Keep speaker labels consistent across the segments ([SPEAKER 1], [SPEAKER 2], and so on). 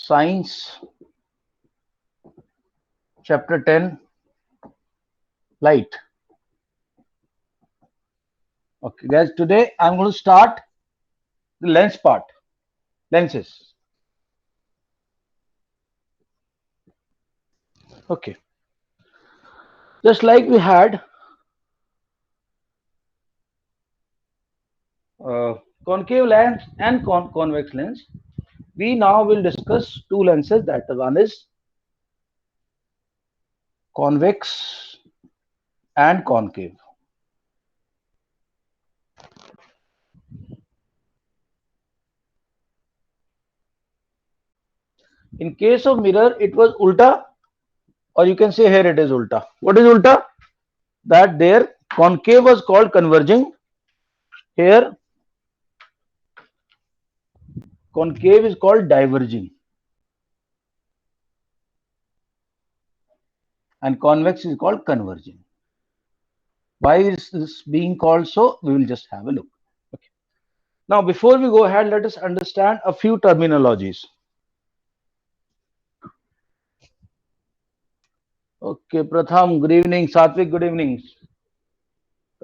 [SPEAKER 1] Science, chapter 10, light. Okay, guys, today I'm going to start the lens part, lenses. Okay, just like we had uh, concave lens and convex lens, we now will discuss two lenses. That one is convex and concave. In case of mirror, it was ulta, or you can say here it is ulta. What is ulta? That there concave was called converging. Here concave is called diverging, and convex is called converging. Why is this being called so? We will just have a look. Okay. Now, before we go ahead, let us understand a few terminologies. Okay, Pratham, good evening. Satvik, good evening.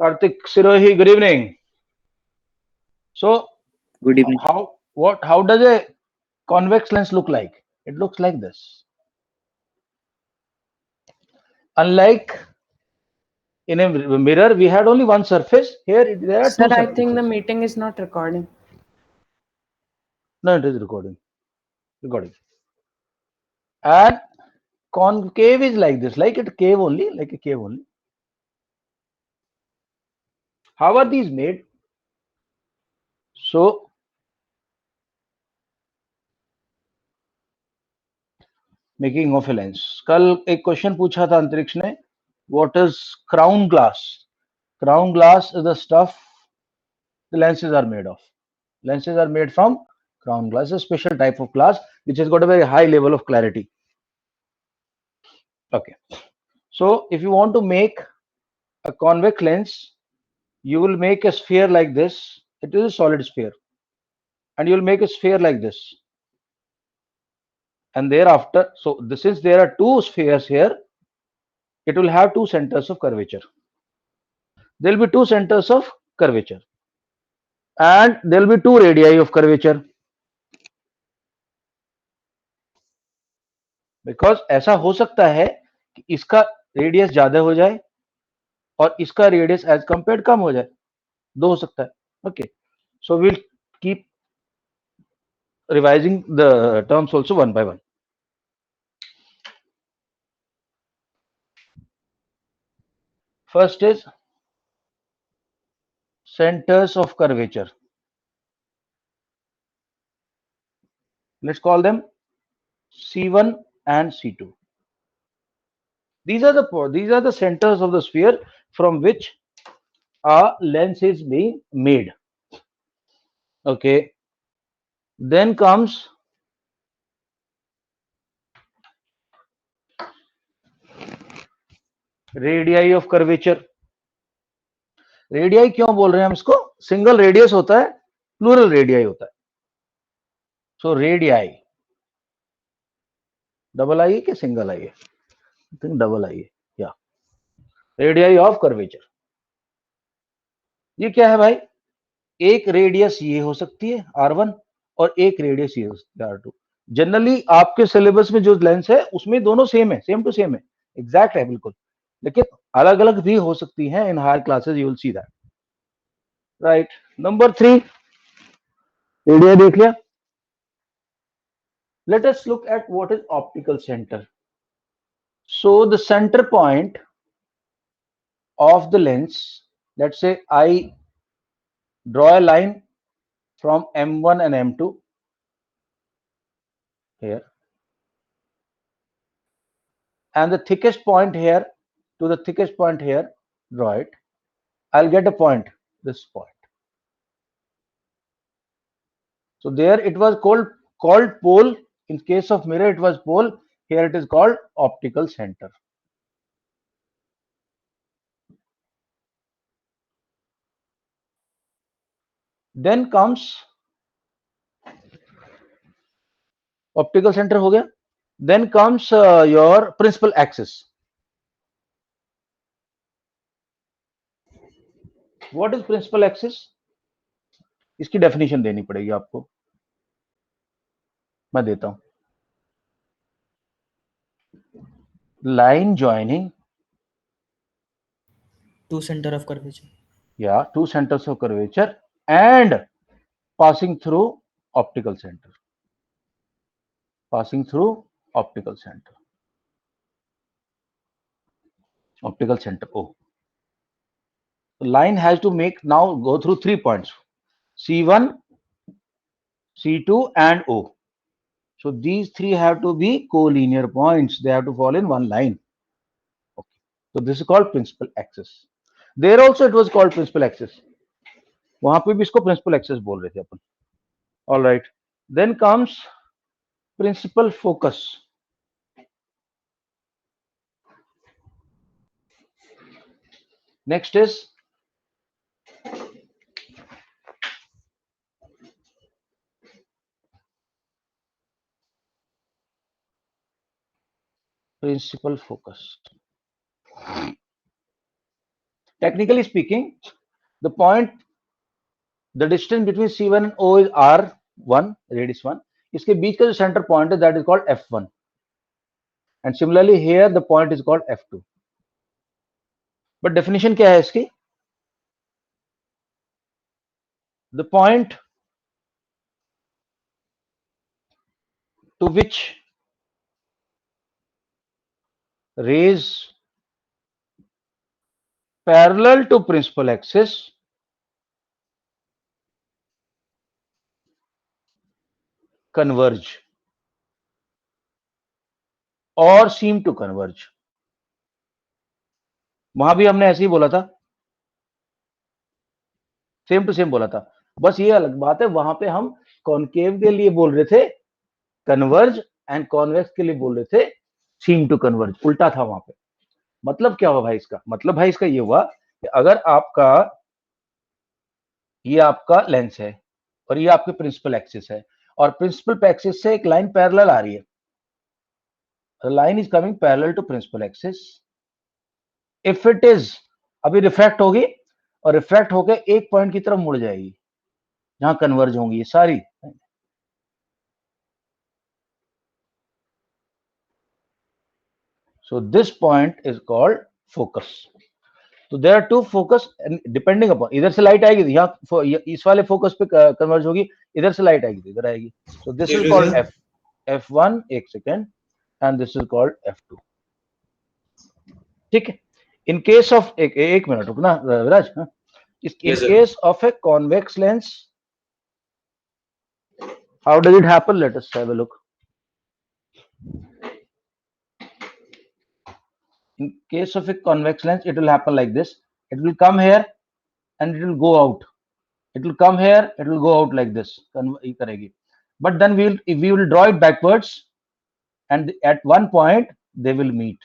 [SPEAKER 1] Karthik Sirohi, good evening. So,
[SPEAKER 2] Good evening.
[SPEAKER 1] how does a convex lens look like? It looks like this. Unlike in a mirror, we had only one surface. Here, there are
[SPEAKER 3] Sir,
[SPEAKER 1] two
[SPEAKER 3] I think the
[SPEAKER 1] surfaces.
[SPEAKER 3] meeting is not recording.
[SPEAKER 1] No, it is recording. Recording. And concave is like this, like a cave only, like a cave only. How are these made? So, making of a lens. कल एक question पूछा था अंतरिक्ष ने, what is crown glass? Crown glass is the stuff the lenses are made of. Lenses are made from crown glass, a special type of glass which has got a very high level of clarity. Okay, so if you want to make a convex lens, you will make a sphere like this. It is a solid sphere, and you will make a sphere like this, and thereafter, so since there are two spheres here, it will have two centers of curvature. There will be two centers of curvature, and there will be two radii of curvature. Because ऐसा हो सकता है कि इसका radius ज्यादा हो जाए और इसका रेडियस एज कंपेयर्ड कम हो जाए, दो हो सकता है. Okay, so will keep revising the terms also one by one. First is centers of curvature. Let's call them C1 and C2. These are the centers of the sphere from which a lens is being made. Okay, then comes radii of curvature. Radii क्यों बोल रहे हैं हम इसको? Single radius होता है, plural radii होता है. सो रेडियाई डबल आई है कि सिंगल आई है? आई थिंक डबल आई है. या रेडियाई ऑफ कर्वेचर. ये क्या है भाई? एक रेडियस ये हो सकती है R1 और एक रेडियस ये हो सकती है R2. जनरली आपके सिलेबस में जो लेंस है उसमें दोनों सेम है, सेम टू सेम है, एग्जैक्ट है बिल्कुल, लेकिन अलग अलग भी हो सकती हैं. In higher classes you will see that. Right. Number 3, radii देख लिया. Let us look at what is optical center. So the center point of the lens, let's say I draw a line from M1 and M2 here, and the thickest point here to the thickest point here, draw it. I'll get a point, this point. So there it was called pole. In case of mirror it was pole. Here it is called optical center. Then comes optical centre हो गया. Then comes your principal axis. What is principal axis? इसकी definition देनी पड़ेगी आपको, मैं देता हूं. Line joining
[SPEAKER 2] two centre of curvature.
[SPEAKER 1] या two centres of curvature and passing through optical center. Passing through optical center. Optical center O. The line has to make now go through 3 points: C1, C2, and O. So these three have to be collinear points. They have to fall in one line. Okay. So this is called principal axis. There also it was called principal axis. वहां पे भी इसको principal axis बोल रहे थे अपन. All right. Then comes principal focus. Next is principal focus. Technically speaking, the point, the distance between C1 and O is R1, radius 1. इसके बीच का जो center point है, that is called F1. And similarly here the point is called F2. But definition क्या है इसकी? The point to which rays parallel to principal axis converge or seem to converge. वहां भी हमने ऐसे ही बोला था, सेम टू सेम बोला था. बस ये अलग बात है, वहां पे हम कॉनकेव के लिए बोल रहे थे कन्वर्ज एंड कॉन्वेक्स के लिए बोल रहे थे सीम टू कन्वर्ज. उल्टा था वहां पे. मतलब क्या हुआ भाई इसका? मतलब भाई इसका ये हुआ कि अगर आपका ये आपका लेंस है और ये आपके प्रिंसिपल एक्सिस है और प्रिंसिपल एक्सिस से एक लाइन पैरेलल आ रही है, line is coming parallel to principal axis. If it is, अभी रिफ्रैक्ट होगी और रिफ्रैक्ट होकर एक पॉइंट की तरफ मुड़ जाएगी जहां कन्वर्ज होंगी ये सारी. So this point is called focus. So there are two focus and depending upon, इधर से लाइट आएगी यहाँ इस वाले फोकस पे कन्वर्ज होगी, इधर से लाइट आएगी तो इधर आएगी. So this is called F1, एक second, and this is called F2. ठीक है. In case of एक मिनट रुकना विराज. In case of a convex lens, how does it happen? Let us have a look. In case of a convex lens, it will happen like this. It will come here and it will go out. It will come here, it will go out like this. But then we will draw it backwards, and at one point they will meet,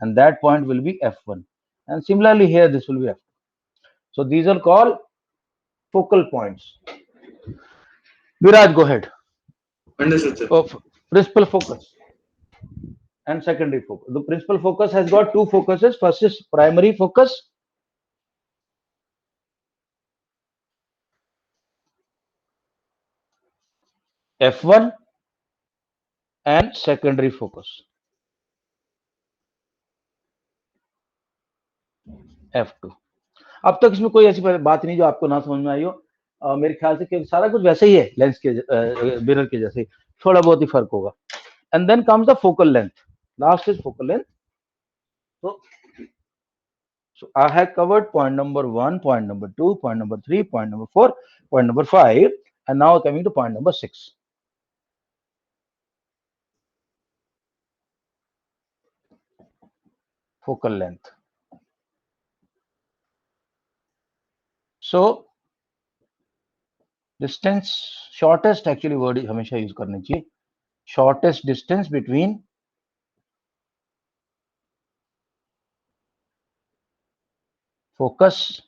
[SPEAKER 1] and that point will be F1. And similarly here this will be F2. So these are called focal points. Viraj, go ahead.
[SPEAKER 3] Understood, sir.
[SPEAKER 1] Principal focus and secondary focus. The principal focus has got two focuses. First is primary focus. F1 and secondary focus F2. अब तक इसमें कोई ऐसी बात नहीं जो आपको ना समझ में आई हो. मेरे ख्याल से सारा कुछ वैसे ही है, लेंस के मिरर के जैसे, थोड़ा बहुत ही फर्क होगा. And then comes the focal length. Last is focal length. So I have covered point number 1, point number 2, point number 3, point number 4, point number 5, and now coming to point number 6. Focal length. So distance, shortest actually word हमेशा use करनी चाहिए. Shortest distance between focus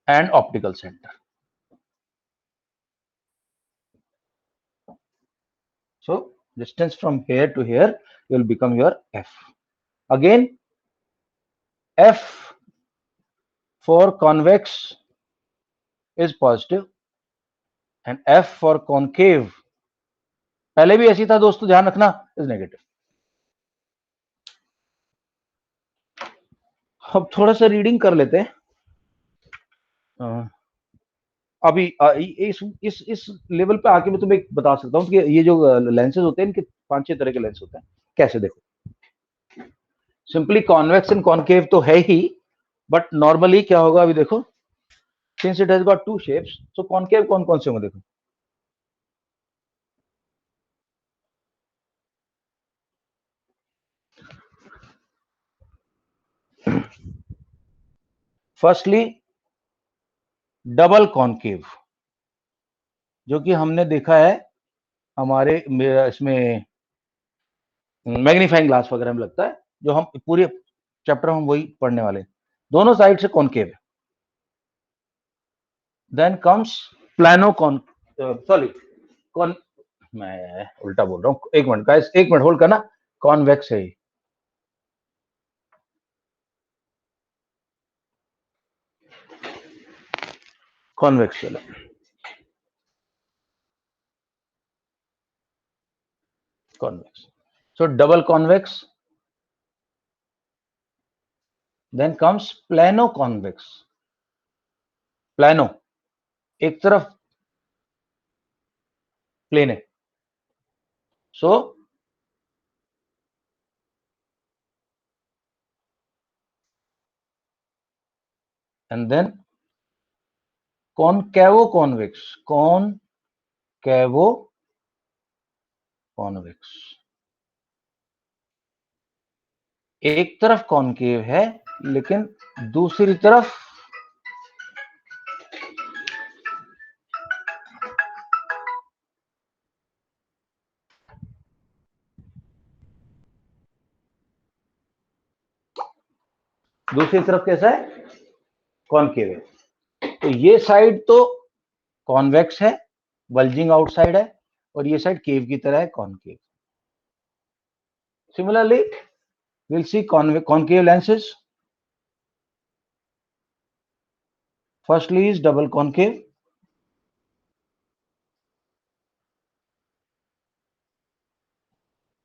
[SPEAKER 1] and optical center. So distance from here to here will become your f. Again, f for convex is positive and f for concave, पहले भी ऐसी था दोस्तों, ध्यान रखना, इज नेगेटिव. अब थोड़ा सा रीडिंग कर लेते हैं. अभी इस लेवल पे आके मैं तुम्हें बता सकता हूँ कि ये जो लेंसेज होते हैं इनके 5-6 तरह के लेंस होते हैं. कैसे? देखो, सिंपली कॉन्वेक्स एंड कॉन्केव तो है ही, बट नॉर्मली क्या होगा, अभी देखो, since it has got two shapes, so concave कौन कौन से होंगे? देखो, फर्स्टली डबल कॉन्केव, जो कि हमने देखा है हमारे इसमें मैग्नीफाइंग ग्लास वगैरह में लगता है, जो हम पूरे चैप्टर में वही पढ़ने वाले हैं. दोनों साइड से कॉन्केव है. देन कम्स प्लानो सॉरी कॉन मैं उल्टा बोल रहा हूं, एक मिनट गाइस, एक मिनट होल्ड करना. कॉन्वेक्स है, कॉन्वेक्स. चलो, convex. So double convex. Then comes plano convex. Plano एक तरफ प्लेन है. So and then concavo convex. Concavo convex एक तरफ कॉनकेव है, लेकिन दूसरी तरफ कैसा है? कॉनकेव है. तो ये साइड तो कॉन्वेक्स है, बल्जिंग आउटसाइड है, और ये साइड केव की तरह है, concave. Similarly we'll see concave lenses. Firstly is double concave.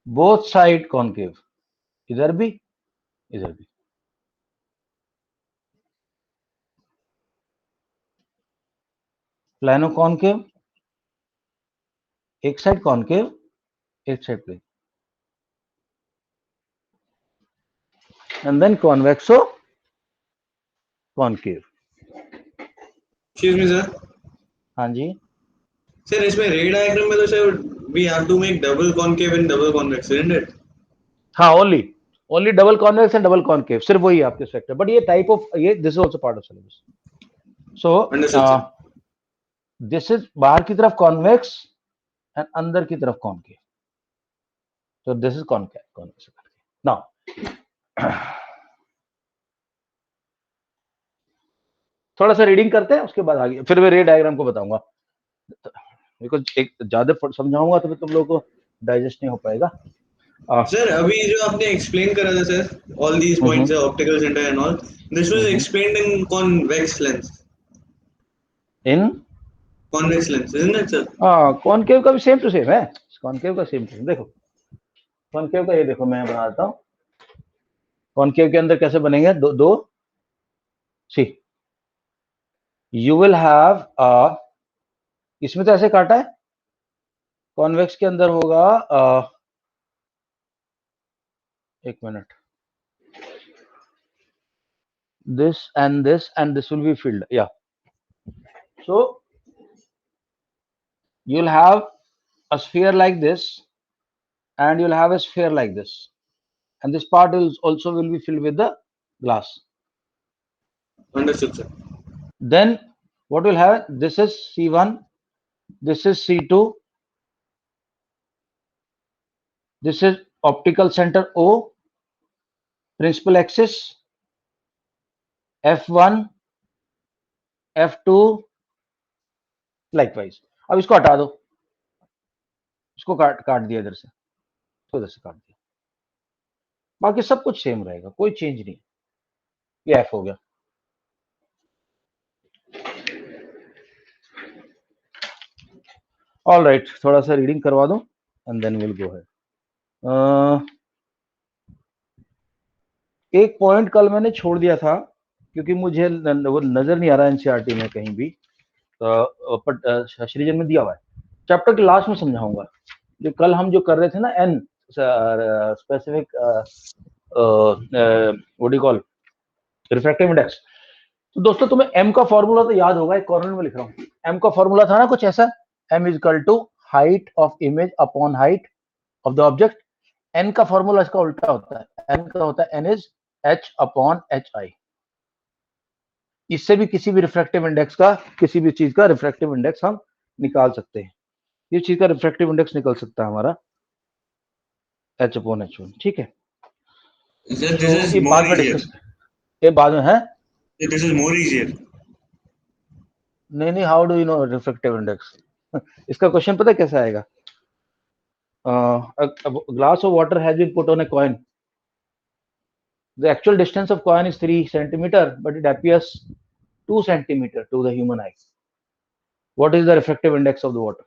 [SPEAKER 1] Both side concave, इधर भी इधर भी. प्लानो कॉन्केव, एक साइड कॉन्केव, एक side plane. And then convexo concave.
[SPEAKER 2] Excuse me, sir.
[SPEAKER 1] हाँ जी.
[SPEAKER 2] Sir, इसमें रे डायग्राम में तो sir we have to make double concave and double convex, isn't it?
[SPEAKER 1] हाँ, only double convex and double concave, सिर्फ वही आपके सेक्टर. बट ये टाइप ऑफ, ये this is also part of syllabus. So
[SPEAKER 2] Understood, sir.
[SPEAKER 1] This is बाहर की तरफ convex and अंदर की तरफ concave. So this is convex. Now, थोड़ा सा रीडिंग करते हैं, उसके बाद आगे फिर मैं रे डायग्राम को बताऊंगा, बिकॉज एक ज्यादा समझाऊंगा तो तुम लोगों को डाइजेस्ट नहीं हो पाएगा.
[SPEAKER 2] Sir, अभी जो आपने explain करा था sir, all these points, optical center and all, this was explained in convex lens.
[SPEAKER 1] In
[SPEAKER 2] Convex lens, isn't it, sir?
[SPEAKER 1] Concave का भी सेम टू सेम है. कॉन्केव का सेम टू सेम. देखो, कॉन्केव का ये देखो, मैं बना देता हूँ. कॉन्केव के अंदर कैसे बनेंगे? दो सी, यू विल हैव, इसमें तो ऐसे काटा है. कॉन्वेक्स के अंदर होगा, एक minute, this and this will be filled. Yeah. So you'll have a sphere like this, and you'll have a sphere like this, and this part is also will be filled with the glass.
[SPEAKER 2] Understood, sir.
[SPEAKER 1] Then what will have? This is C1, this is C2, this is optical center O, principal axis F1, F2, likewise. अब इसको हटा दो. इसको काट दिया इधर से, तो इधर से काट दिया, बाकी सब कुछ सेम रहेगा, कोई चेंज नहीं। ये एफ हो गया। ऑल राइट, थोड़ा सा रीडिंग करवा दो एंड देन विल गो है। एक पॉइंट कल मैंने छोड़ दिया था क्योंकि मुझे वो नजर नहीं आ रहा एनसीईआरटी में कहीं भी, बट श्रीजन में दिया हुआ है, चैप्टर के लास्ट में समझाऊंगा। जो कल हम जो कर रहे थे ना, N specific what do call refractive index. तो दोस्तों तुम्हें एम का फॉर्मूला तो याद होगा, एक कॉर्नर में लिख रहा हूँ। एम का फॉर्मूला था ना कुछ ऐसा, M is equal to height of image upon height of the object. N का फॉर्मूला इसका उल्टा होता है, एन का होता है N is H upon H I. इससे भी किसी भी रिफ्रैक्टिव इंडेक्स का, किसी भी चीज का रिफ्रैक्टिव इंडेक्स हम निकाल सकते हैं। ये चीज का रिफ्रैक्टिव इंडेक्स निकल सकता है हमारा एच अपॉन एच वन, ठीक है।
[SPEAKER 2] Sir,
[SPEAKER 1] तो
[SPEAKER 2] this is
[SPEAKER 1] ये
[SPEAKER 2] more
[SPEAKER 1] बाद में
[SPEAKER 2] easier.
[SPEAKER 1] डिस्कस, ये बाद में है।
[SPEAKER 2] This is more easier.
[SPEAKER 1] नहीं, how do you know refractive index? इसका क्वेश्चन पता है कैसे आएगा? Glass of water has been put on a coin, the actual distance of coin is 3 centimeter but it appears 2 centimeter to the human eye. What is the refractive index of the water?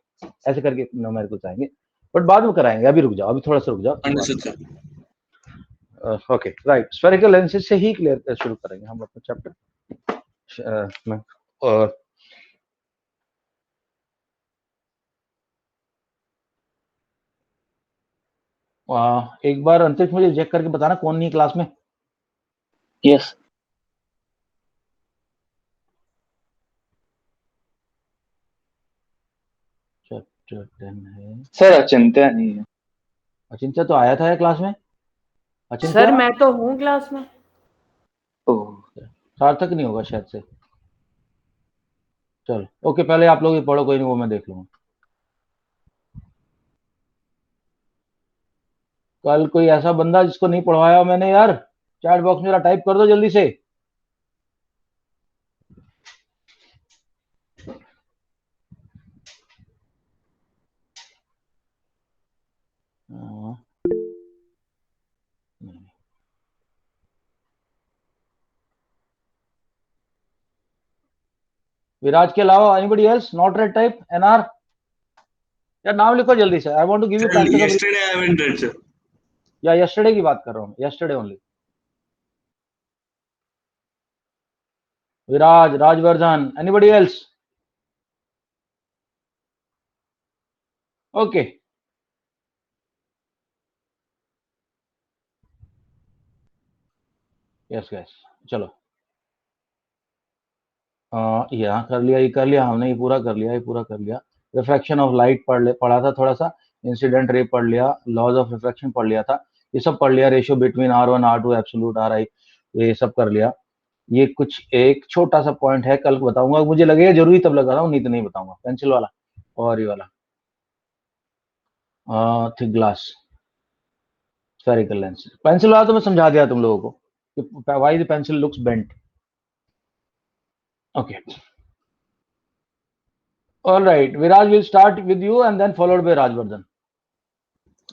[SPEAKER 1] ऐसे करके मेरे को चाहेंगे, but बाद में कराएंगे, अभी रुक जाओ, अभी थोड़ा सा रुक जाओ।
[SPEAKER 2] Understood, sir.
[SPEAKER 1] Okay right, spherical lenses से ही क्लियर शुरू करेंगे हम अपना चैप्टर। और एक बार अंतरिक्ष मुझे चेक करके बताना कौन नहीं क्लास में।
[SPEAKER 3] यस
[SPEAKER 1] चैप्टर 10 है
[SPEAKER 3] सर, अचिंत्य नहीं है।
[SPEAKER 1] अचिंत्य तो आया था क्लास में। अचिंत्य
[SPEAKER 4] सर मैं तो हूँ क्लास में।
[SPEAKER 3] ओह,
[SPEAKER 1] सार्थक नहीं होगा शायद से। चलो ओके, पहले आप लोग ये पढ़ो, कोई नहीं, वो मैं देख लूंगा। कल कोई ऐसा बंदा जिसको नहीं पढ़वाया मैंने यार, चैट बॉक्स में टाइप कर दो जल्दी से। विराज के अलावा anybody else not read type NR? यार नाम लिखो जल्दी से, I want to give you
[SPEAKER 2] Sir,
[SPEAKER 1] chances of.
[SPEAKER 2] yesterday I haven't read, sir.
[SPEAKER 1] या यस्टरडे की बात कर रहा हूँ, yesterday only. Viraj, Rajvardhan, anybody else? Okay yes yes, चलो यहाँ कर लिया, ये कर लिया हमने, ये पूरा कर लिया, ये पूरा कर लिया। रिफ्रैक्शन ऑफ लाइट पढ़ा था थोड़ा सा, इंसिडेंट रे पढ़ लिया, लॉज ऑफ रिफ्रैक्शन पढ़ लिया था, ये सब पढ़ लिया। Ratio between R1 R2 absolute RI, ये सब कर लिया। ये कुछ एक छोटा सा पॉइंट है, कल बताऊंगा, मुझे लगेगा जरूरी तब लगा रहा हूँ, नहीं तो नहीं बताऊंगा। पेंसिल वाला और ये वाला thick glass spherical lens. Pencil वाला तो मैं समझा दिया तुम लोगों को कि why the pencil looks bent. Okay all right, Viraj will start with you and then followed by Rajvardhan.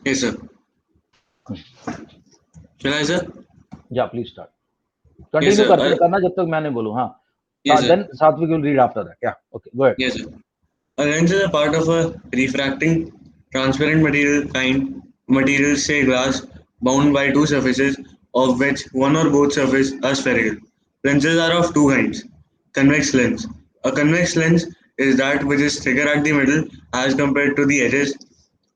[SPEAKER 2] Yes, sir. Shall I, sir?
[SPEAKER 1] Yeah, please start. Continue
[SPEAKER 2] Yes, sir.
[SPEAKER 1] करना जब तक मैं नहीं बोलूं। हाँ,
[SPEAKER 2] Yes, sir.
[SPEAKER 1] then Satvik will read after that. Yeah, okay, go ahead.
[SPEAKER 2] Yes, sir. A lens is a part of a refracting transparent material, say glass, bound by two surfaces, of which one or both surfaces are spherical. Lenses are of two kinds. Convex lens. A convex lens is that which is thicker at the middle as compared to the edges.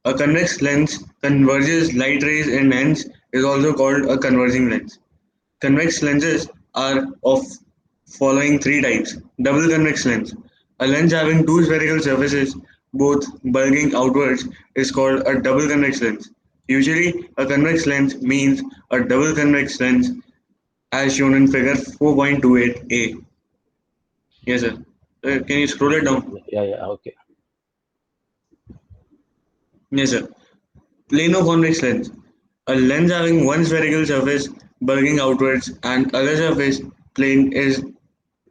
[SPEAKER 2] A convex lens converges light rays in ends is also called a converging lens. Convex lenses are of following three types. Double convex lens. A lens having two spherical surfaces, both bulging outwards, is called a double convex lens. Usually, a convex lens means a double convex lens as shown in figure 4.28a. Yes, sir. Can you scroll it down?
[SPEAKER 1] Yeah, okay.
[SPEAKER 2] Yes, sir. Plano-convex lens. A lens having one spherical surface bulging outwards and other surface plane is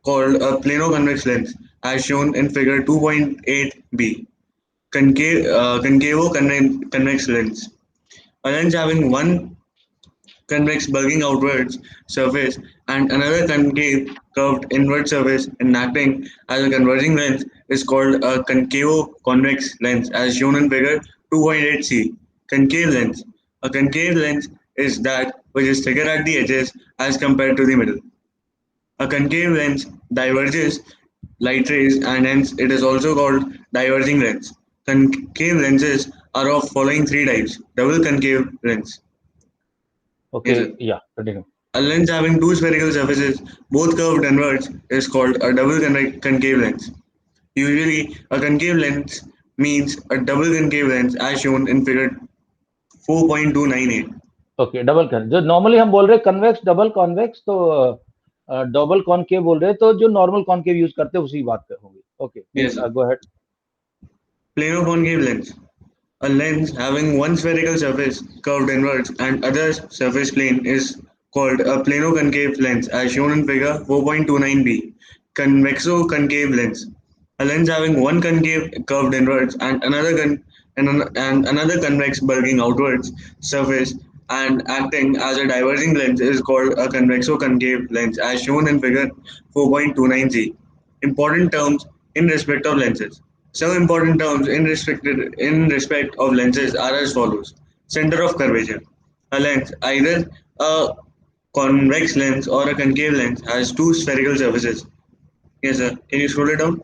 [SPEAKER 2] called a plano-convex lens, as shown in figure 2.8b. convex lens. A lens having one convex bulging outwards surface and another concave curved inward surface and acting as a converging lens is called a concavo-convex lens as shown in figure 2.8c. Concave lens. A concave lens is that which is thicker at the edges as compared to the middle. A concave lens diverges light rays and hence it is also called diverging lens. Concave lenses are of following three types. Double concave lens. Yes, sir.
[SPEAKER 1] Okay, yeah, continue.
[SPEAKER 2] A lens having two spherical surfaces, both curved inwards, is called a double concave lens. Usually, a concave lens means a double concave lens as shown in figure 4.298.
[SPEAKER 1] Okay, double कर जो normally हम बोल रहे हैं convex double convex, तो double concave बोल रहे हैं, तो जो नॉर्मल कॉनकेव यूज करते हैं उसी बात पे होंगे. Okay,
[SPEAKER 2] Yes, sir.
[SPEAKER 1] Go ahead.
[SPEAKER 2] Plano-concave lens. A lens having one spherical surface curved inwards and other surface plane is called a plano-concave lens as shown in figure 4.29b. Convexo-concave lens. A lens having one concave curved inwards and another convex bulging outwards surface and acting as a diverging lens is called a convexo-concave lens as shown in figure 4.29c. Important terms in respect of lenses. Some important terms in respect of lenses are as follows. Center of curvature. A lens, either a convex lens or a concave lens, has two spherical surfaces. Yes, sir. Can you scroll it down?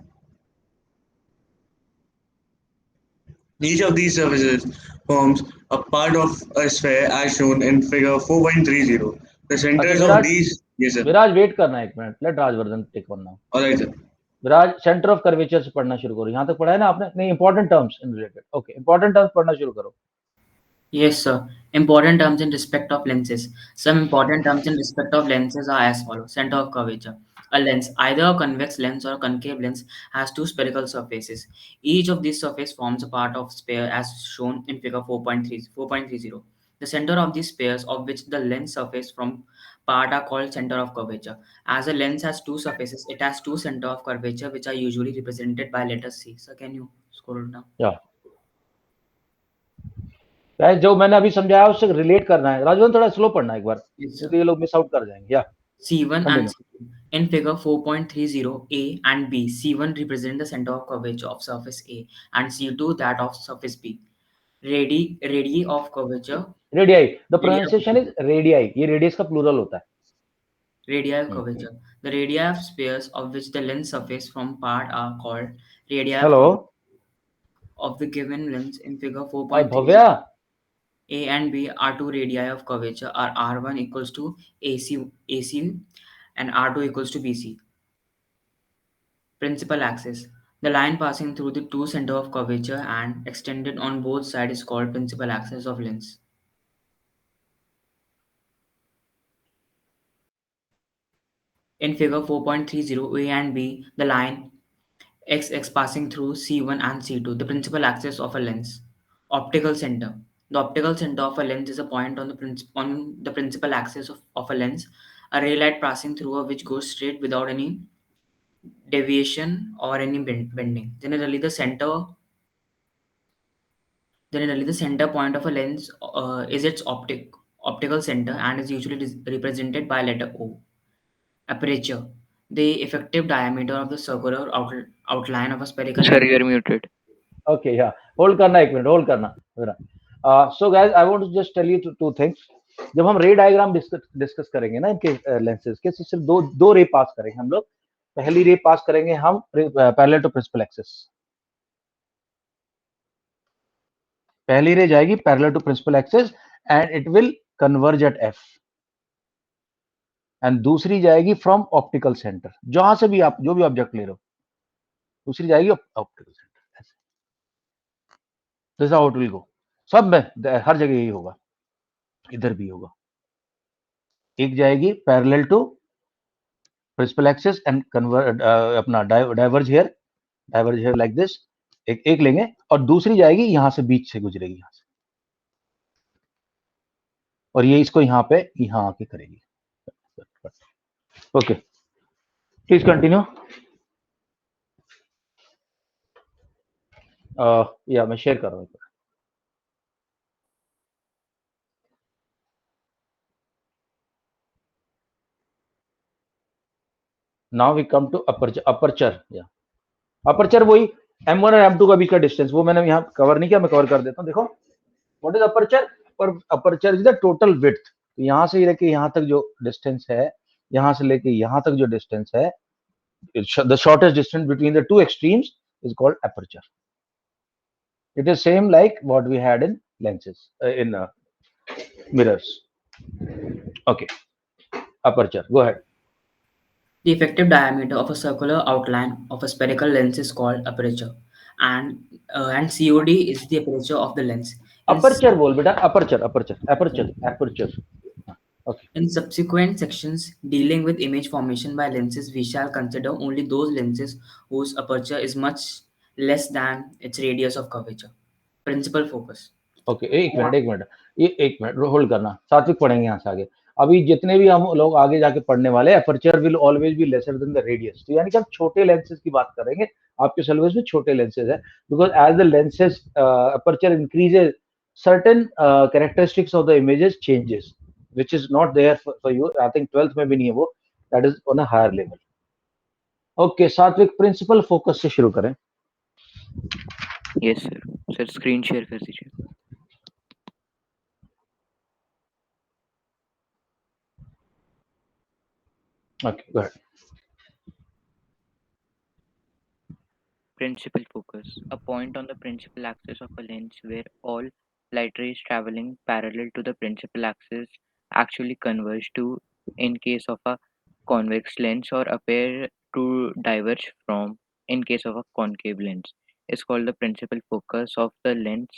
[SPEAKER 2] Each of these surfaces forms a part of a sphere as shown in figure 4.30. The centers
[SPEAKER 1] Viraj,
[SPEAKER 2] of these. Yes, sir.
[SPEAKER 1] Viraj wait करना है एक minute, let Rajvardhan take one now.
[SPEAKER 2] Alright, sir.
[SPEAKER 1] Viraj centre of curvature से पढ़ना शुरू करो. यहाँ तक पढ़ा है ना आपने? नहीं, important terms in related. Okay, important terms पढ़ना शुरू करो.
[SPEAKER 4] Yes, sir. Important terms in respect of lenses. Some important terms in respect of lenses are as follows. Center of curvature. A lens, either a convex lens or a concave lens, has two spherical surfaces. Each of these surfaces forms a part of sphere as shown in figure 4.30. The center of these spheres of which the lens surface from part are called center of curvature. As a lens has two surfaces, it has two center of curvature which are usually represented by letter C. So can you scroll down?
[SPEAKER 1] या guys, जो मैंने अभी समझाया उससे relate करना है. राजवर्धन थोड़ा slow पढ़ना एक बार,
[SPEAKER 4] Yes, sir.
[SPEAKER 1] तो ये लोग मिस आउट कर जाएंगे. या
[SPEAKER 4] C1
[SPEAKER 1] Continue.
[SPEAKER 4] and C2. In figure 4.30, A and B, C1 represent the center of curvature of surface A and C2 that of surface B. Radii of curvature.
[SPEAKER 1] Radii, the
[SPEAKER 4] Radii of,
[SPEAKER 1] pronunciation is radii. ये radius का plural होता है.
[SPEAKER 4] radii of curvature. The radii of spheres of which the lens surface from part are called radii of
[SPEAKER 1] hello
[SPEAKER 4] curvature of the given lens. In figure
[SPEAKER 1] भाई
[SPEAKER 4] 4.30,
[SPEAKER 1] Bhavya.
[SPEAKER 4] A and B are two radii of curvature are R1 equals to AC and R2 equals to BC. Principal axis. The line passing through the two center of curvature and extended on both sides is called principal axis of lens. In figure 4.30, A and B, the line XX passing through C1 and C2, the principal axis of a lens. Optical center. The optical center of a lens is a point on the principal axis of a lens, a ray light passing through which goes straight without any deviation or any bending. Generally, the center point of a lens is its optical center and is usually represented by letter O. Aperture. The effective diameter of the circular outline of a spherical
[SPEAKER 3] Sir,
[SPEAKER 4] lens.
[SPEAKER 3] you are muted.
[SPEAKER 1] Okay, या hold करना, एक minute hold करना. So guys, I want to just tell you two things. जब हम रे diagram discuss करेंगे ना इनके लेंसेज के, सिर्फ दो रे पास करेंगे हम लोग. पहली रे पास करेंगे हम पैरेलल टू प्रिंसिपल एक्सिस. पहली रे जाएगी parallel to principal axis and it will converge at F. And दूसरी जाएगी फ्रॉम ऑप्टिकल सेंटर, जहां से भी आप जो भी ऑब्जेक्ट ले रहे हो, दूसरी जाएगी optical centre. This how it will go. सब में हर जगह यही होगा, इधर भी होगा. एक जाएगी parallel to principal axis and convert अपना डाइवर्ज हियर लाइक दिस. एक लेंगे और दूसरी जाएगी यहां से, बीच से गुजरेगी यहां से, और ये इसको यहां आके करेगी. Okay, please continue. या मैं शेयर कर रहा हूँ. Now we come to aperture. या अपर्चर वही M1 और M2 का बीच का डिस्टेंस, वो मैंने यहाँ कवर नहीं किया, मैं कवर कर देता हूँ. देखो what is aperture. Aperture is the total width. यहाँ से लेके यहाँ तक जो डिस्टेंस है, यहाँ से लेके यहाँ तक जो डिस्टेंस है, the shortest distance between the two extremes is called aperture. It is same like what we had in lenses, in mirrors. Okay, aperture. Go ahead.
[SPEAKER 4] The effective diameter of a circular outline of a spherical lens is called aperture, and COD is the aperture of the lens.
[SPEAKER 1] Aperture बोल बेटा. Aperture. Okay.
[SPEAKER 4] In subsequent sections dealing with image formation by lenses, we shall consider only those lenses whose aperture is much less than its radius of curvature. Principal focus.
[SPEAKER 1] Okay, एक minute, ये एक minute hold करना. सात्विक पढ़ेंगे यहाँ से आगे. अभी जितने भी हम लोग आगे जाके पढ़ने वाले, aperture will always be lesser than the radius. तो यानी कि हम छोटे लेंसेज की बात करेंगे. आपके सिलेबस में छोटे लेंसेज है, because as the lenses aperture increases, certain characteristics of the images changes, which is not there for you. I think 12th में भी नहीं है वो. That is on a higher level. Okay, सात्विक प्रिंसिपल फोकस से शुरू करें.
[SPEAKER 3] Yes sir. Sir screen share कर दीजिए.
[SPEAKER 1] Okay, go ahead.
[SPEAKER 3] Principal focus. A point on the principal axis of a lens where all light rays traveling parallel to the principal axis actually converge to, in case of a convex lens, or appear to diverge from, in case of a concave lens, is called the principal focus of the lens.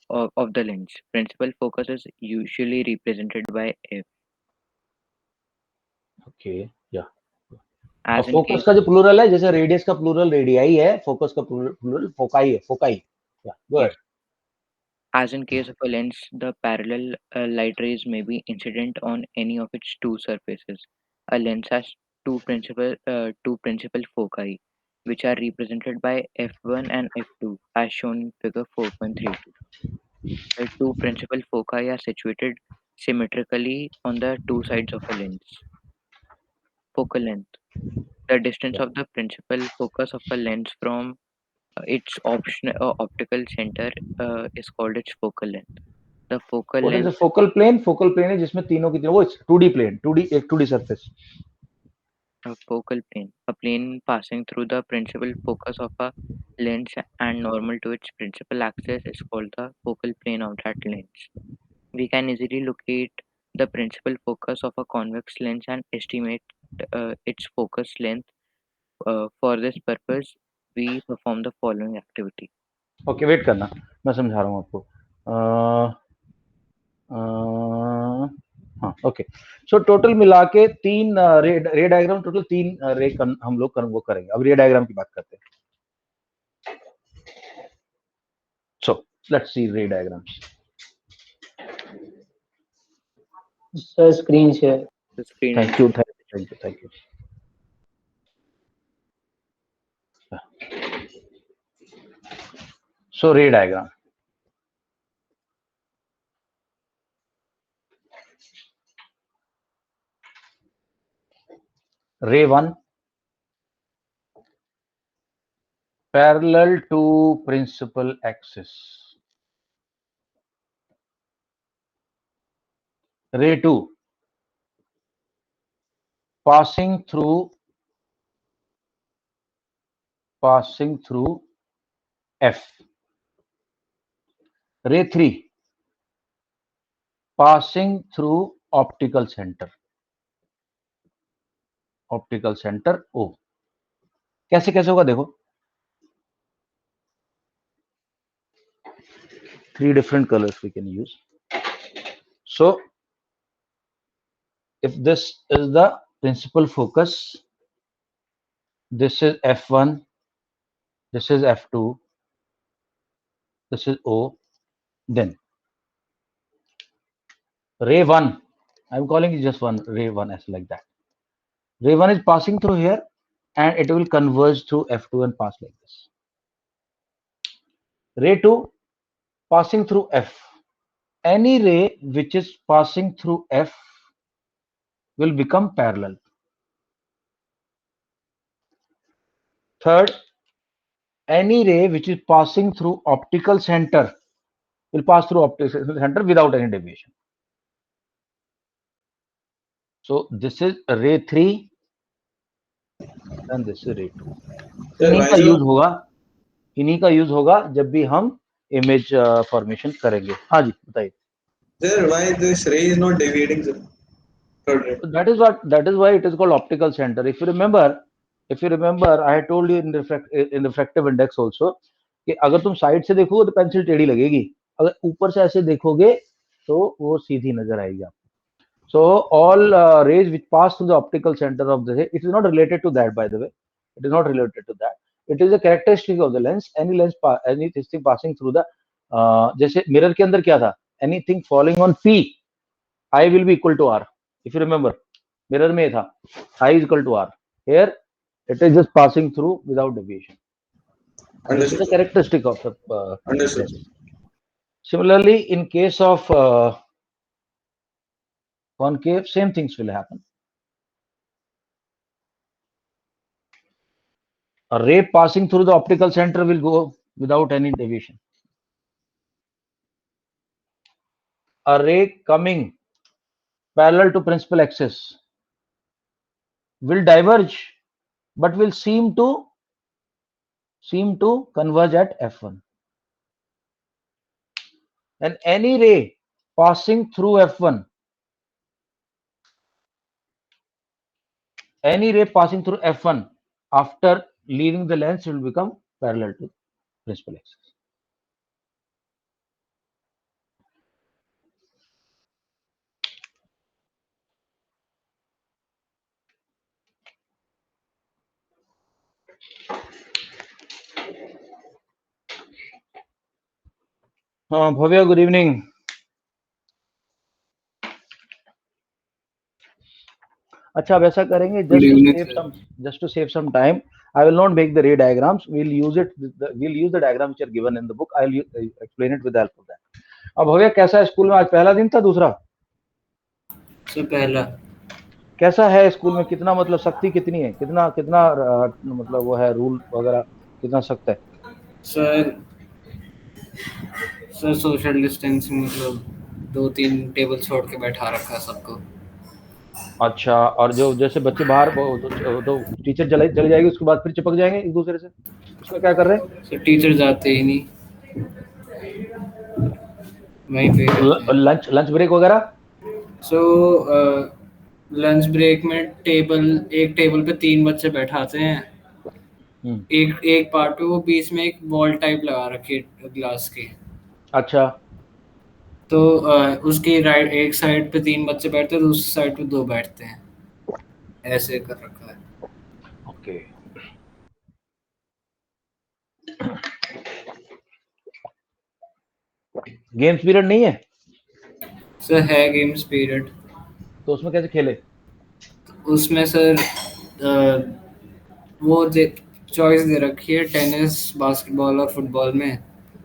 [SPEAKER 3] Of the lens. Principal focus is usually represented by F.
[SPEAKER 1] Okay, yeah.
[SPEAKER 3] As
[SPEAKER 1] अब
[SPEAKER 3] in
[SPEAKER 1] focus
[SPEAKER 3] case,
[SPEAKER 1] का जो plural है, जैसे radius का plural radii है, focus का plural foci है. Foci. Yeah, go ahead.
[SPEAKER 3] as in case of a lens, the parallel light rays may be incident on any of its two surfaces. A lens has two principal foci, which are represented by f1 and f2, as shown in Figure 4.32. The two principal foci are situated symmetrically on the two sides of a lens. Focal length. The distance of the principal focus of a lens from its optical center is called its focal length. The focal
[SPEAKER 1] What is
[SPEAKER 3] length.
[SPEAKER 1] the focal plane? Focal plane है जिसमें तीनों की तीनों, वो 2D plane, 2D एक 2D surface.
[SPEAKER 3] A focal plane. A plane passing through the principal focus of a lens and normal to its principal axis is called the focal plane of that lens. We can easily locate the principal focus of a convex lens and estimate its focus length. For this purpose, we perform the following activity.
[SPEAKER 1] Okay, wait करना, मैं समझा रहा हूँ आपको. हाँ, okay. So total मिला के तीन रे डायग्राम, टोटल तीन रे हम लोग वो करेंगे. अब रे डायग्राम की बात करते हैं. सो लेट्स सी रे diagrams.
[SPEAKER 5] Sir screen share.
[SPEAKER 3] The screen.
[SPEAKER 1] Thank you. So ray diagram. Ray 1 parallel to principal axis. Ray 2 passing through F. Ray 3 passing through optical center O. कैसे कैसे होगा देखो. 3 different colors we can use. So if this is the principal focus, this is F1, this is F2, this is O, then ray 1, I'm calling it just one ray 1 as like that. Ray 1 is passing through here and it will converge through F2 and pass like this. ray 2 passing through F. Any ray which is passing through F will become parallel. Third, any ray which is passing through optical center will pass through optical center without any deviation. So this is ray 3 and this is ray 2. इन्हीं का use होगा जब भी हम image formation करेंगे. हाँ जी बताइए.
[SPEAKER 2] Sir, why this ray is not deviating, sir?
[SPEAKER 1] That is why it is called optical center. If you remember, I had told you in refractive index also कि अगर तुम साइड से देखोगे तो पेंसिल टेढ़ी लगेगी, अगर ऊपर से ऐसे देखोगे तो वो सीधी नजर आएगी आपको. So all rays which pass through the optical center of the ray, it is not related to that, by the way. It is not related to that. It is a characteristic of the lens. Anything passing through the जैसे mirror के अंदर क्या था, anything falling on P, I will be equal to R. If you remember, mirror में था I is equal to R. Here it is just passing through without deviation. This is a characteristic of the
[SPEAKER 2] Understood.
[SPEAKER 1] lens. Similarly, in case of concave, same things will happen. A ray passing through the optical center will go without any deviation. A ray coming parallel to principal axis will diverge, but will seem to converge at F1. And any ray passing through F1, after leaving the lens will become parallel to principal axis. Bhavya, good evening. अच्छा, अब ऐसा करेंगे, just to save some time, I will not make the ray diagrams. We'll use the diagrams which are given in the book. I'll explain it with the help of that. अब भव्या कैसा है school में? आज पहला दिन था, दूसरा?
[SPEAKER 4] पहला.
[SPEAKER 1] कैसा है स्कूल में? कितना मतलब सख्ती कितनी है? कितना मतलब वो है रूल वगैरह कितना सख्त है?
[SPEAKER 6] सर सोशल डिस्टेंसिंग मतलब 2-3 टेबल छोड़ के बैठा रखा है सबको.
[SPEAKER 1] अच्छा, और जो जैसे बच्चे बाहर तो टीचर चली जाएगी, उसके बाद फिर चिपक जाएंगे एक दूसरे से, उसका क्या कर रहे हैं?
[SPEAKER 6] सर टीचर जाते ही नहीं, वहीं पे
[SPEAKER 1] लंच ब्रेक वगैरह.
[SPEAKER 6] लंच ब्रेक में एक टेबल पे 3 बच्चे बैठाते हैं. एक पार्ट पे वो बीच में एक वॉल टाइप लगा रखी है ग्लास की. अच्छा, तो उसकी राइट एक साइड पे 3 बच्चे बैठते हैं, दूसरी साइड पे 2 बैठते हैं, ऐसे कर रखा है.
[SPEAKER 1] ओके. गेम्स पीरियड नहीं है?
[SPEAKER 6] सर है गेम्स पीरियड.
[SPEAKER 1] तो उसमें कैसे खेले?
[SPEAKER 6] उसमें सर वो चॉइस दे रखी है टेनिस, बास्केटबॉल और फुटबॉल में.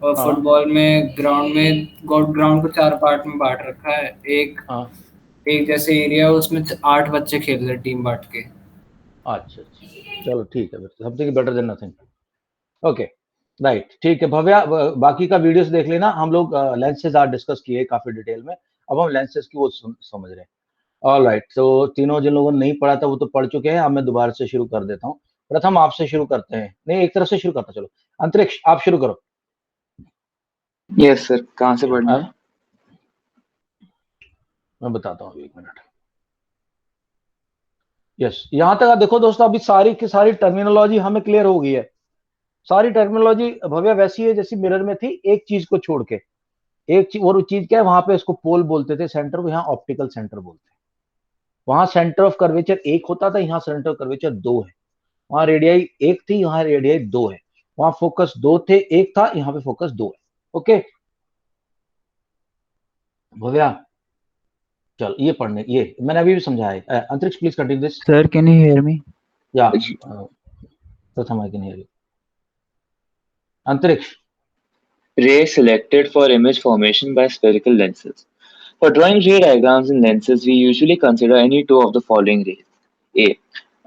[SPEAKER 6] और फुटबॉल में ग्राउंड को 4 पार्ट में बांट रखा है. एक जैसे एरिया, उसमें 8 बच्चे खेल रहे टीम बांट के.
[SPEAKER 1] अच्छा, चलो ठीक है, something better than nothing. Okay, right, ठीक है भव्या, बाकी का वीडियोस देख लेना. हम लोग लेंसेज आज डिस्कस किए काफी डिटेल में, अब हम लेंसेज की वो समझ रहे हैं. ऑल राइट, तो तीनों जिन लोगों ने नहीं पढ़ा था वो तो पढ़ चुके हैं. अब मैं दोबारा से शुरू कर देता हूँ. प्रथम आपसे शुरू करते हैं. नहीं, एक तरफ से शुरू करता. चलो अंतरिक्ष, आप शुरू करो.
[SPEAKER 7] यस सर, कहाँ से पढ़ना है?
[SPEAKER 1] मैं बताता हूँ, 1 मिनट. यस, यहां तक देखो दोस्तों, अभी सारी की सारी टर्मिनोलॉजी हमें क्लियर हो गई है. सारी टर्मिनोलॉजी भव्या वैसी है जैसी मिरर में थी, एक चीज को छोड़ के. एक चीज, और चीज क्या है, वहां पे इसको पोल बोलते थे, सेंटर को यहाँ ऑप्टिकल सेंटर बोलते हैं. वहां सेंटर ऑफ कर्वेचर 1 होता था, यहाँ सेंटर ऑफ कर्वेचर 2 है. वहां रेडियाई 1 थी, यहाँ रेडियाई 2 है. वहां फोकस 2 थे, 1 था, यहाँ पे फोकस 2 है. ओके भव्या, चल ये पढ़ने, ये मैंने अभी भी समझाया है. अंतरिक्ष please continue this.
[SPEAKER 8] Sir can you hear me?
[SPEAKER 1] या प्रथम आई कैन हियर यू. अंतरिक्ष,
[SPEAKER 7] ray selected for image formation by spherical lenses. For drawing ray diagrams in lenses, we usually consider any two of the following rays. A.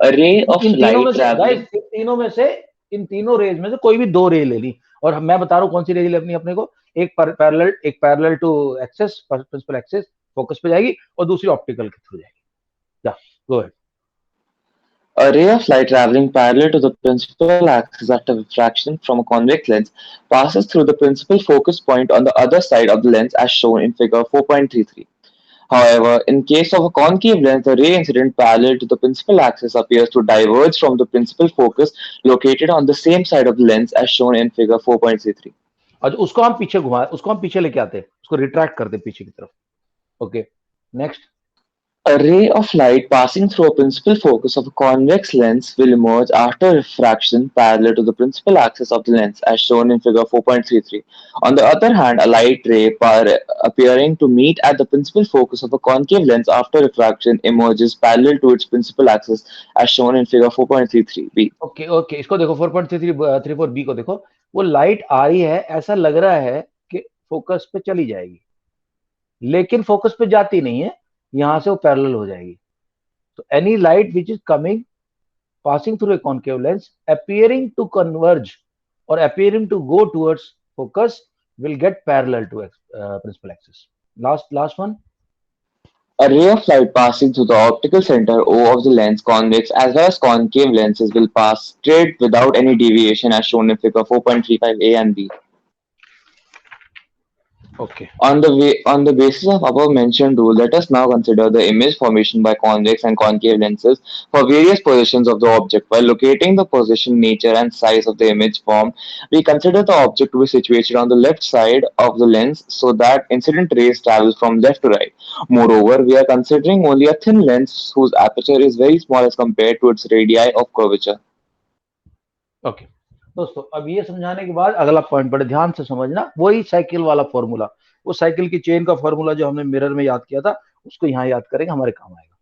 [SPEAKER 7] A ray of
[SPEAKER 1] इन तीनों में
[SPEAKER 7] light
[SPEAKER 1] से
[SPEAKER 7] traveling.
[SPEAKER 1] guys, इन तीनों raise में से कोई भी दो रे ले ली, और मैं बता रहा हूँ कौन सी रे लेनी अपने को. एक parallel to axis, principal axis focus पे जाएगी, और दूसरी ऑप्टिकल के थ्रू जाएगी. या go ahead.
[SPEAKER 7] A ray of light traveling parallel to the principal axis after refraction from a convex lens passes through the principal focus point on the other side of the lens as shown in figure 4.33. However, in case of a concave lens, the ray incident parallel to the principal axis appears to diverge from the principal focus located on the same side of the lens as shown in figure 4.33.
[SPEAKER 1] और उसको हम पीछे घुमा, उसको हम पीछे लेके आते हैं, उसको रिट्रैक्ट करते हैं पीछे की तरफ. Okay, next.
[SPEAKER 7] A ray of light passing through a principal focus of a convex lens will emerge after refraction parallel to the principal axis of the lens, as shown in figure 4.33. On the other hand, a light ray appearing to meet at the principal focus of a concave lens after refraction emerges parallel to its principal axis, as shown in figure 4.33b.
[SPEAKER 1] Okay, इसको देखो 4.34b को देखो. वो light आ रही है, ऐसा लग रहा है कि फोकस पे चली जाएगी, लेकिन फोकस पे जाती नहीं है, यहां से वो पैरेलल हो जाएगी. तो any light which is coming passing through a concave lens appearing to converge or appearing to go towards focus will get parallel to principal axis. Last one.
[SPEAKER 7] A ray of light passing through the optical center O of the lens, convex as well as concave lenses, will pass straight without any deviation, as shown in figure 4.35a and b.
[SPEAKER 1] Okay.
[SPEAKER 7] On the basis of above mentioned rule, let us now consider the image formation by convex and concave lenses for various positions of the object. While locating the position, nature, and size of the image formed, we consider the object to be situated on the left side of the lens so that incident rays travel from left to right. Moreover, we are considering only a thin lens whose aperture is very small as compared to its radii of curvature.
[SPEAKER 1] Okay. दोस्तों, अब ये समझाने के बाद अगला point बड़े ध्यान से समझना. वही साइकिल वाला फॉर्मूला, वो साइकिल की चेन का फॉर्मूला जो हमने मिरर में याद किया था, उसको यहाँ याद करेंगे, हमारे काम आएगा.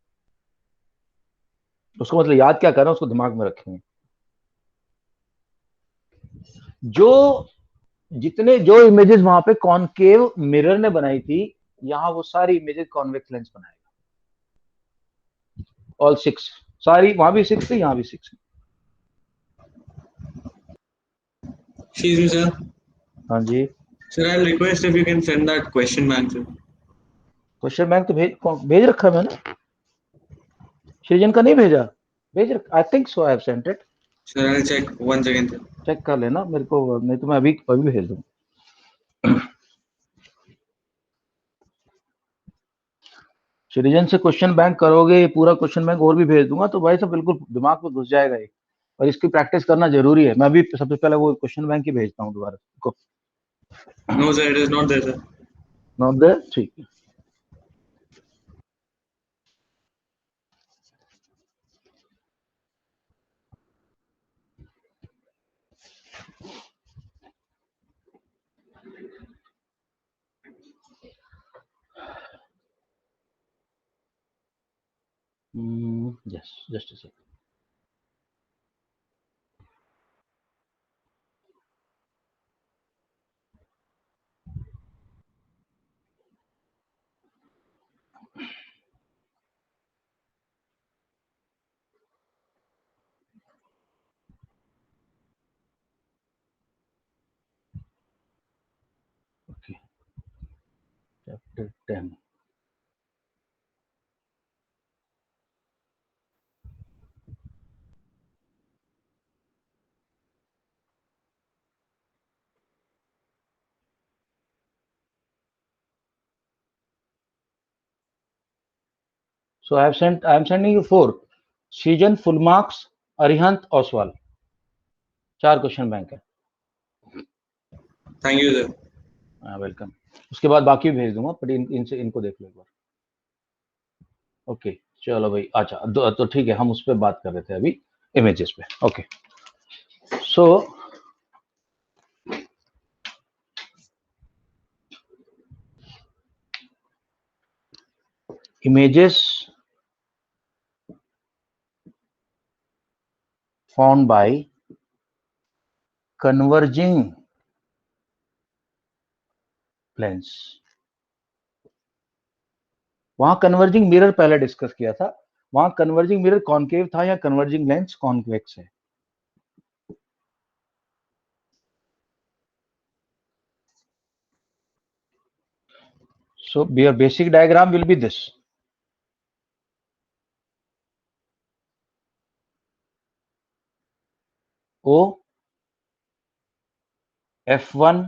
[SPEAKER 1] उसको मतलब याद क्या करना, उसको दिमाग में रखेंगे. जो इमेजेस वहां पे कॉनकेव मिरर ने बनाई थी, यहां वो सारी इमेजेस कॉन्वेक्स लेंस बनाएगा. ऑल 6, सारी वहां भी 6 थी, यहां भी 6.
[SPEAKER 2] Excuse me, sir.
[SPEAKER 1] हाँ जी.
[SPEAKER 2] Sir, I'll request if you can send that question bank, sir.
[SPEAKER 1] Question bank तो भेज रखा है मैंने. सृजन का नहीं भेजा? भेज रखा. I think so I have sent it.
[SPEAKER 2] Sir, I'll check one second, sir.
[SPEAKER 1] Check कर लेना मेरे को, नहीं तो मैं अभी भेज दूँ. सृजन से क्वेश्चन बैंक करोगे, पूरा क्वेश्चन बैंक और भी भेज दूंगा, तो भाई सब बिल्कुल दिमाग में घुस जाएगा ये, और इसकी प्रैक्टिस करना जरूरी है. मैं अभी सबसे पहले वो क्वेश्चन बैंक ही भेजता हूँ दोबारा को.
[SPEAKER 2] No, sir, it is not there, sir.
[SPEAKER 1] Not there. ठीक है. Yes, just a second. Okay. Chapter 10. So I am sending you 4. Srijan, full marks, Arihant, Oswal. 4 question bank है.
[SPEAKER 2] Thank you, sir.
[SPEAKER 1] वेलकम. उसके बाद बाकी भेज दूंगा, but इनसे इनको देख लो एक बार. ओके, चलो भाई. अच्छा, तो ठीक है, हम उस पर बात कर रहे थे अभी, इमेजेस पे. Okay, so images formed by converging lens. वहां कन्वर्जिंग मिरर पहले डिस्कस किया था, वहां कन्वर्जिंग मिरर कॉन्केव था या कन्वर्जिंग लेंस कॉन्वेक्स है। So your basic diagram will be this. O F1,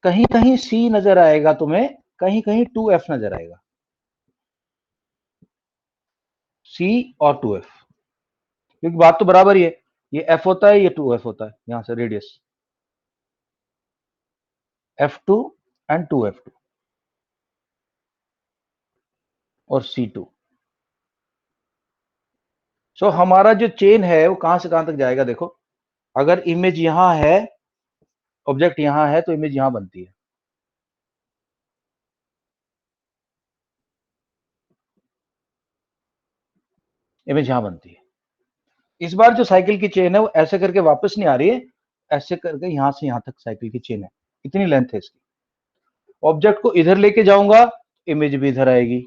[SPEAKER 1] कहीं कहीं C नजर आएगा तुम्हें, कहीं कहीं 2F नजर आएगा, C और 2F, क्योंकि बात तो बराबर ही है, ये F होता है, ये 2F होता है, यहां से रेडियस F2 एंड 2F2 और C2। सो हमारा जो चेन है वो कहां से कहां तक जाएगा, देखो अगर इमेज यहां है, ऑब्जेक्ट यहां है, तो इमेज यहां बनती है, इमेज यहां बनती है। इस बार जो साइकिल की चेन है वो ऐसे करके वापस नहीं आ रही है, ऐसे करके यहां से यहां तक साइकिल की चेन है, इतनी लेंथ है इसकी। ऑब्जेक्ट को इधर लेके जाऊंगा, इमेज भी इधर आएगी,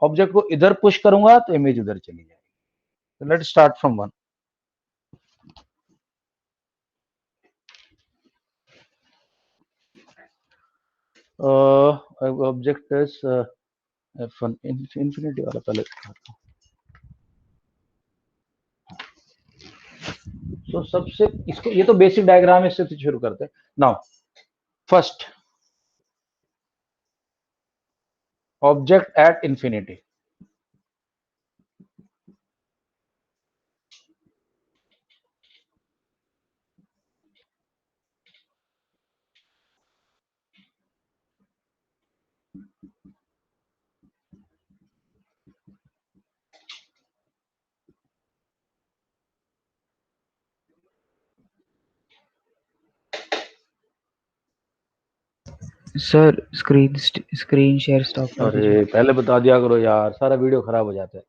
[SPEAKER 1] ऑब्जेक्ट को इधर पुश करूंगा तो इमेज उधर चली जाएगी। Let's start from 1। Object is F1, infinity वाला पहले दिखाता हूं। तो सबसे इसको, ये तो बेसिक डायग्राम है, इससे तो शुरू करते हैं। Now first object at infinity,
[SPEAKER 3] sir screen share stop कर दीजिए।
[SPEAKER 1] अरे पहले बता दिया करो यार, सारा वीडियो खराब हो जाता है,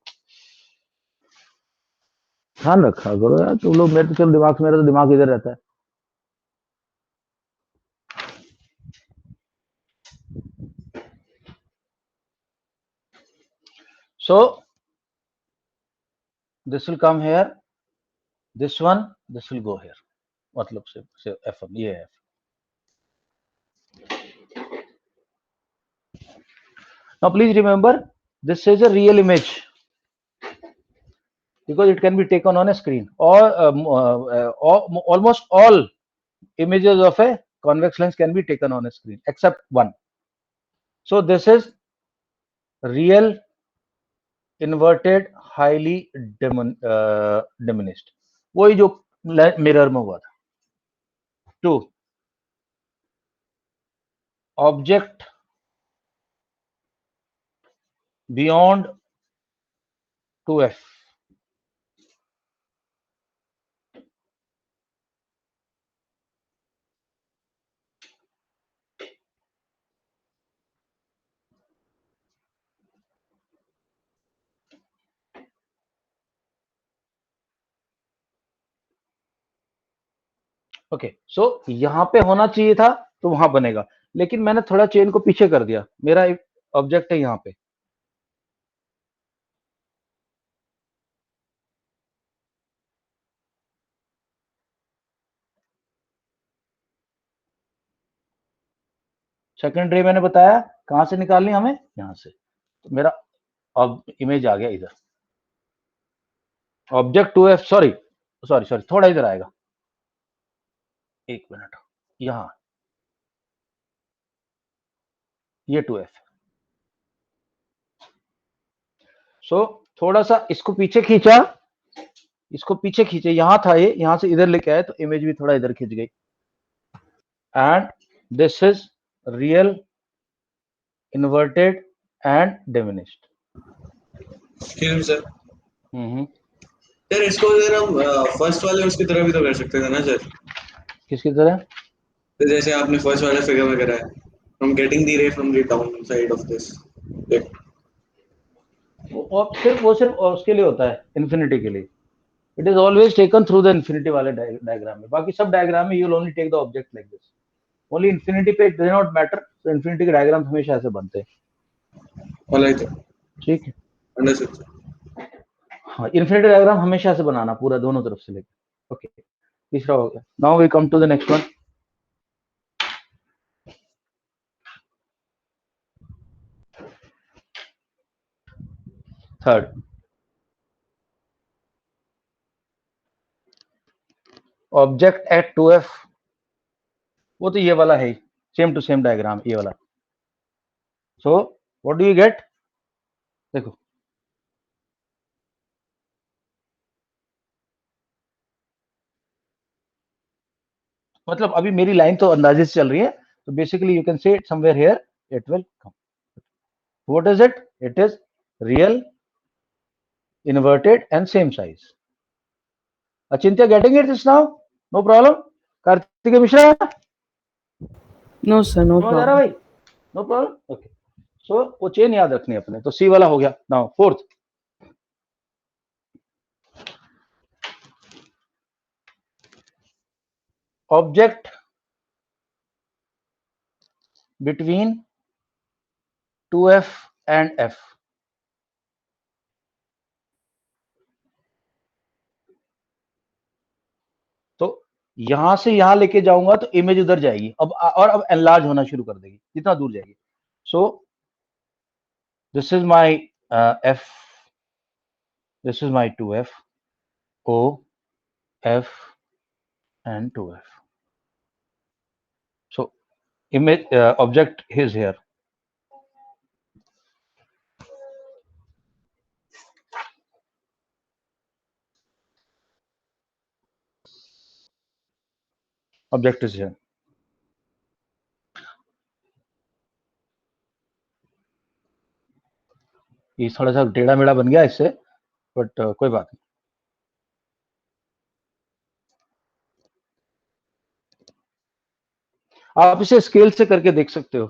[SPEAKER 1] ध्यान रखा करो यार तुम लोग। मेरे तो चलो दिमाग, मेरा तो दिमाग इधर रहता है। So this will come here, this one, this will go here, मतलब से F1 ये है। Now please remember this is a real image because it can be taken on a screen, or almost all images of a convex lens can be taken on a screen except one. So this is real inverted highly diminished, वही जो mirror में हुआ था। 2 object beyond 2F, okay. सो यहां पे होना चाहिए था तो वहां बनेगा, लेकिन मैंने थोड़ा चेन को पीछे कर दिया, मेरा ऑब्जेक्ट है यहां पे, सेकेंड रे मैंने बताया कहां से निकालनी हमें, यहां से। तो मेरा अब इमेज आ गया इधर, ऑब्जेक्ट 2F, सॉरी थोड़ा इधर आएगा, एक मिनट, यहां ये 2F। सो थोड़ा सा इसको पीछे खींचा, यहां था ये, यहां से इधर लेके आए तो इमेज भी थोड़ा इधर खींच गई। And this is real inverted and diminished.
[SPEAKER 2] Sir sir इसको अगर हम फर्स्ट वाले उसकी तरह भी तो कर सकते थे ना सर?
[SPEAKER 1] किसकी तरह?
[SPEAKER 2] तो जैसे आपने फर्स्ट वाले फिगर में करा है, from getting the ray from the down side of this,
[SPEAKER 1] वो सिर्फ उसके लिए होता है, इन्फिनिटी के लिए। It is always taken through the infinity वाले डायग्राम में, बाकी सब डायग्राम में you will only take the object like this, only infinity पे इट डज नॉट मैटर, तो इन्फिनिटी के डायग्राम हमेशा ऐसे बनते हैं।
[SPEAKER 2] ऑलराइट,
[SPEAKER 1] ठीक है,
[SPEAKER 2] अंडरस्टूड।
[SPEAKER 1] हाँ, इन्फिनिटी डायग्राम हमेशा ऐसे बनाना पूरा दोनों तरफ से लेकर। ओके, तीसरा हो गया। Now we come to the next one. Third, object at 2f, वो तो ये वाला है, सेम टू सेम डायग्राम ये वाला। So what do you get, देखो मतलब अभी मेरी लाइन तो अंदाजे से चल रही है, तो basically you can say it somewhere here it will come. What is it? It is real, inverted and same size. Achintya, getting it this now? No problem. Karthik Mishra?
[SPEAKER 8] No sir, no
[SPEAKER 1] समझ आ रहा
[SPEAKER 8] problem.
[SPEAKER 1] भाई? No problem. Okay. So वो chain याद रखनी है अपने, तो C वाला हो गया। Now fourth, object between 2f and f. तो यहां से यहां लेके जाऊंगा तो इमेज उधर जाएगी, अब एनलार्ज होना शुरू कर देगी जितना दूर जाएगी। So this is my f, this is my 2f, o, f and 2f. So image object is here. Object is here. ये थोड़ा सा टेढ़ा मेढ़ा बन गया इससे, बट कोई बात नहीं। आप इसे स्केल से करके देख सकते हो।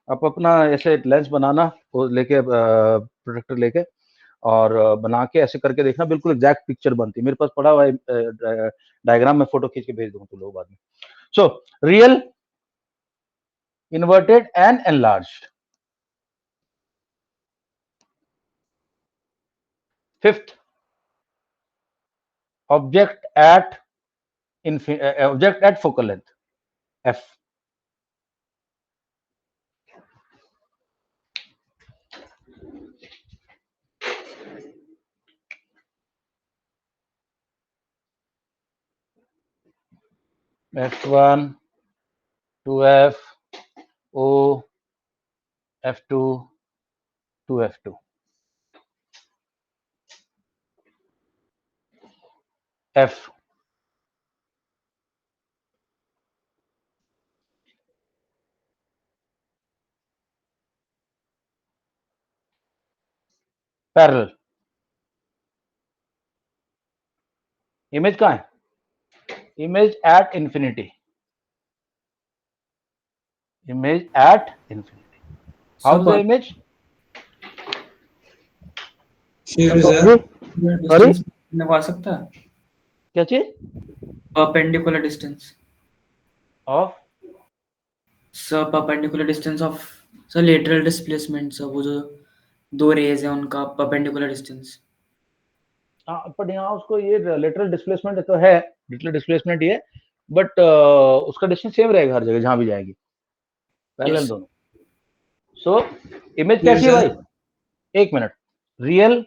[SPEAKER 1] आप अपना ऐसे लेंस बनाना, वो लेके प्रोजेक्टर लेके और बना के ऐसे करके देखना, बिल्कुल एग्जैक्ट पिक्चर बनती है। मेरे पास पड़ा हुआ है डायग्राम, में फोटो खींच के भेज दूंगा तो लोग बाद में। So real, inverted and enlarged. Fifth, object at focal length f. f1, 2f, o, f2, 2f2. f, parallel. Image कहाँ है? Image at infinity, image at infinity. How the image?
[SPEAKER 4] Sorry, लगा सकता है
[SPEAKER 1] क्या चीज?
[SPEAKER 4] Perpendicular distance
[SPEAKER 1] of,
[SPEAKER 4] sir perpendicular distance of sir lateral displacement, sir वो जो दो रेज है उनका परपेंडिकुलर डिस्टेंस।
[SPEAKER 1] हाँ, पर यहाँ उसको ये लेटरल डिस्प्लेसमेंट तो है, लेटरल डिस्प्लेसमेंट ये, बट उसका डिस्टेंस सेम रहेगा हर जगह जहां भी जाएगी, पैरेलल दोनों। सो इमेज कैसी है भाई? एक minute, real,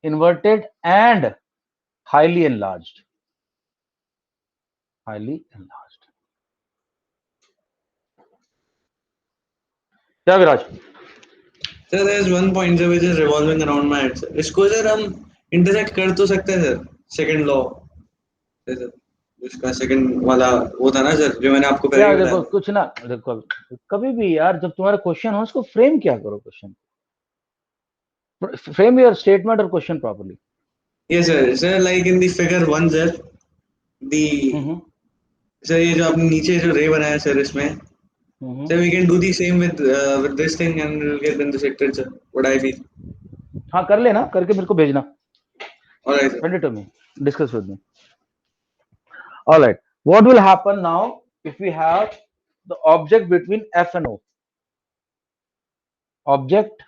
[SPEAKER 1] inverted and highly enlarged, highly enlarged. क्या विराज?
[SPEAKER 2] Sir, there is one pointer which is revolving around my head, sir. इसको सर हम इंटरसेक्ट कर तो सकते हैं सर, सेकंड लॉ सर, इसका सेकंड वाला वो था ना सर जो मैंने आपको पहले
[SPEAKER 1] क्या
[SPEAKER 2] बताया।
[SPEAKER 1] देखो कुछ ना, देखो कभी भी यार जब तुम्हारा क्वेश्चन हो उसको फ्रेम क्या करो, क्वेश्चन फ्रेम योर स्टेटमेंट और question properly.
[SPEAKER 2] Yes sir, sir like in the figure 1 sir, the sir ये जो आपने नीचे जो रे बनाया सर इसमें, sir we can do the same with this thing and we'll get intersected sir, what I feel।
[SPEAKER 1] हाँ कर लेना, करके मेरे को भेजना।
[SPEAKER 2] Alright sir,
[SPEAKER 1] send it to me, discuss with me। All right, what will happen now if we have the object between F and O. Object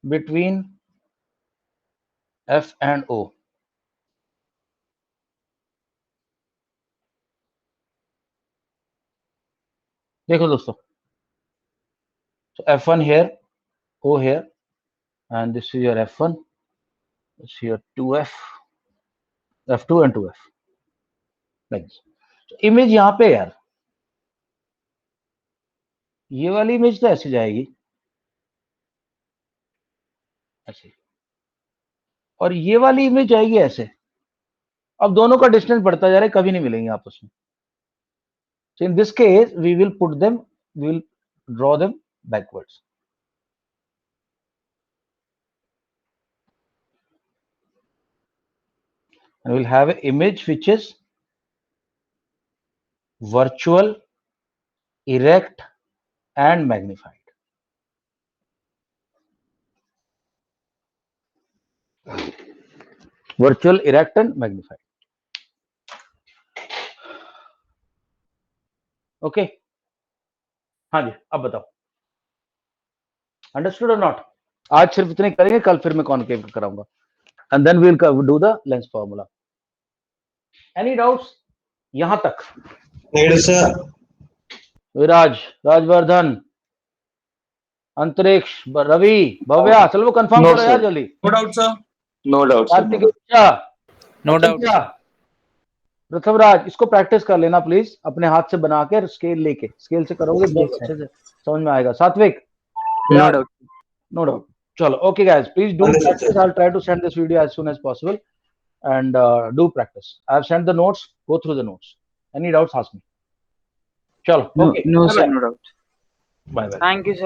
[SPEAKER 1] between F and O. देखो दोस्तों, so F1 here, O here, and this is your F1. This is your 2F, F2 and 2F. Like this. So image यहाँ पे यार, ये वाली image तो ऐसे जाएगी, ऐसे, और ये वाली इमेज जाएगी ऐसे. अब दोनों का डिस्टेंस बढ़ता जा रहा है, कभी नहीं मिलेंगे आपस में. So in this case, we will put them, we will draw them backwards. And we'll have an image which is virtual, erect, and magnified. Virtual, erect, and magnified. Okay. हाँ जी, अब बताओ. Understood or not? आज सिर्फ इतने करेंगे, कल फिर मैं कॉनकेव कराऊंगा. And then we'll do the lens formula. Any doubts? यहां तक.
[SPEAKER 2] Negative, sir.
[SPEAKER 1] विराज, राजवर्धन, अंतरिक्ष, रवि, भव्या, चलो वो कंफर्म करो यार जल्दी.
[SPEAKER 2] No doubt, sir. No doubt,
[SPEAKER 6] No doubt.
[SPEAKER 1] Prithviraj, इसको प्रैक्टिस कर लेना प्लीज, अपने हाथ से बना के स्केल लेके, स्केल से करोगे बहुत अच्छे से समझ में आएगा. सात्विक,
[SPEAKER 6] No doubt.
[SPEAKER 1] no doubt. चलो, okay guys, please do practice. I'll try to send this video as soon as possible, and do practice. I've sent the notes. Go through the notes. Any doubts, ask me. चलो, okay.
[SPEAKER 8] No, sir, no doubt.
[SPEAKER 1] Bye bye.
[SPEAKER 8] Thank you, sir.